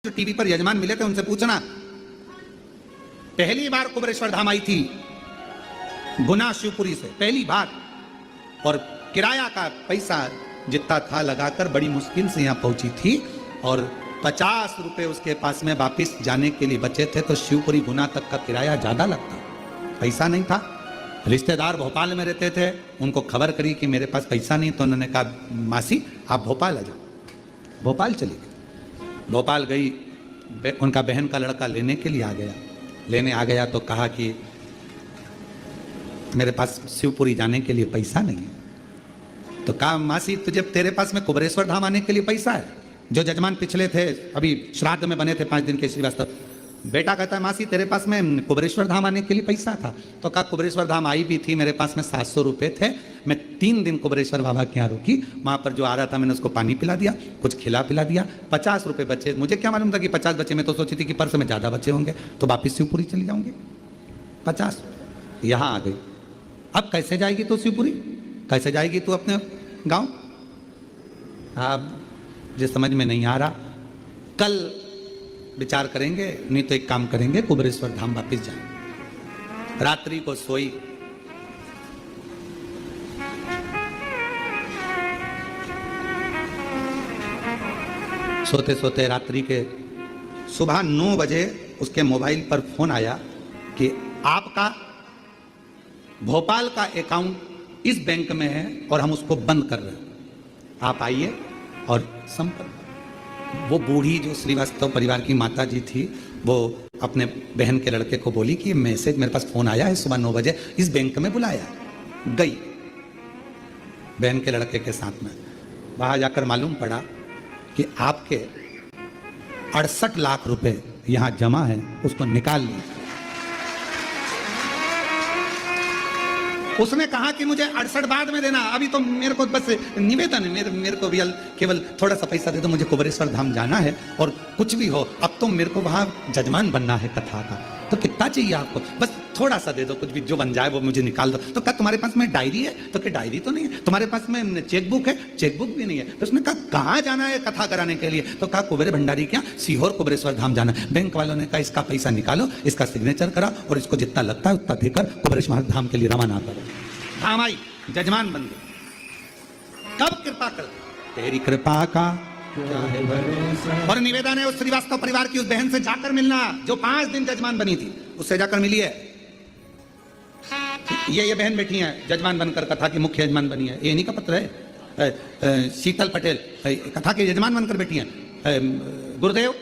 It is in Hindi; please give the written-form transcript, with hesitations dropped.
जो टीवी पर यजमान मिले थे उनसे पूछना, पहली बार कुबेरेश्वर धाम आई थी गुना शिवपुरी से, पहली बार, और किराया का पैसा जितना था लगाकर बड़ी मुश्किल से यहां पहुंची थी, और 50 रुपए उसके पास में वापिस जाने के लिए बचे थे, तो शिवपुरी गुना तक का किराया ज्यादा लगता, पैसा नहीं था। रिश्तेदार भोपाल में रहते थे, उनको खबर करी कि मेरे पास पैसा नहीं, तो उन्होंने कहा मासी आप भोपाल आ जाओ। भोपाल चली गई। भोपाल गई, उनका बहन का लड़का लेने के लिए आ गया। लेने आ गया तो कहा कि मेरे पास शिवपुरी जाने के लिए पैसा नहीं है। तो कहा मासी तुझे, तेरे पास में कुबेरेश्वर धाम आने के लिए पैसा है? जो जजमान पिछले थे, अभी श्राद्ध में बने थे 5 दिन के श्रीवास्तव, बेटा कहता है मासी तेरे पास में कुबेरेश्वर धाम आने के लिए पैसा था? तो कहा कुबेरेश्वर धाम आई भी थी, मेरे पास में 700 रुपए थे, मैं 3 दिन कुबेरेश्वर बाबा के यहाँ रुकी, वहां पर जो आ रहा था मैंने उसको पानी पिला दिया, कुछ खिला पिला दिया, 50 रुपए बचे। मुझे क्या मालूम था कि 50 बचे, मैं तो सोची थी कि पर्स में ज्यादा बचे होंगे तो वापिस शिवपुरी चली जाऊंगी। 50 यहाँ आ गई। अब कैसे जाएगी तू शिवपुरी, कैसे जाएगी तू अपने गाँव? अब जिस समझ में नहीं आ रहा, कल विचार करेंगे, नहीं तो एक काम करेंगे, कुबेरेश्वर धाम वापिस जाएंगे। रात्रि को सोई, सोते सोते रात्रि के सुबह 9 बजे उसके मोबाइल पर फोन आया कि आपका भोपाल का अकाउंट इस बैंक में है और हम उसको बंद कर रहे हैं, आप आइए और संपर्क। वो बूढ़ी जो श्रीवास्तव परिवार की माता जी थी, वो अपने बहन के लड़के को बोली कि मैसेज मेरे पास फोन आया है सुबह 9 बजे, इस बैंक में बुलाया। गई बहन के लड़के के साथ में, वहां जाकर मालूम पड़ा कि आपके 68 लाख रुपए यहां जमा है, उसको निकाल लीजिए। उसने कहा कि मुझे 68 बाद में देना, अभी तो मेरे को बस निवेदन है, मेरे को भी केवल थोड़ा सा पैसा दे दो, मुझे कुबेरेश्वर धाम जाना है, और कुछ भी हो अब तो मेरे को वहां जजमान बनना है कथा का, तो कितना चाहिए आपको? बस थोड़ा सा दे दो, कुछ भी जो बन जाए वो मुझे निकाल दो। तो कहा तुम्हारे पास में डायरी है? तो क्या डायरी तो नहीं है। तुम्हारे पास में चेकबुक है? चेकबुक भी नहीं है। तो उसने कहा कहाँ जाना है कथा कराने के लिए? तो कहा कुबेर भंडारी क्या सीहोर कुबेरेश्वर धाम जाना। बैंक वालों ने कहा इसका पैसा निकालो, इसका सिग्नेचर करा, और इसको जितना लगता है उतना देकर कुबेरेश्वर धाम के लिए रवाना करो। धाम आई, जजमान बन गए। कब कृपा कर? तेरी कृपा का और निवेदन है उस श्रीवास्तव परिवार की उस बहन से जाकर मिलना जो 5 दिन जजमान बनी थी, उससे जाकर मिली है। ये बहन बैठी है जजमान बनकर, कथा की मुख्य यजमान बनी है। ये नहीं का पत्र है, शीतल पटेल कथा के यजमान बनकर बैठी है। गुरुदेव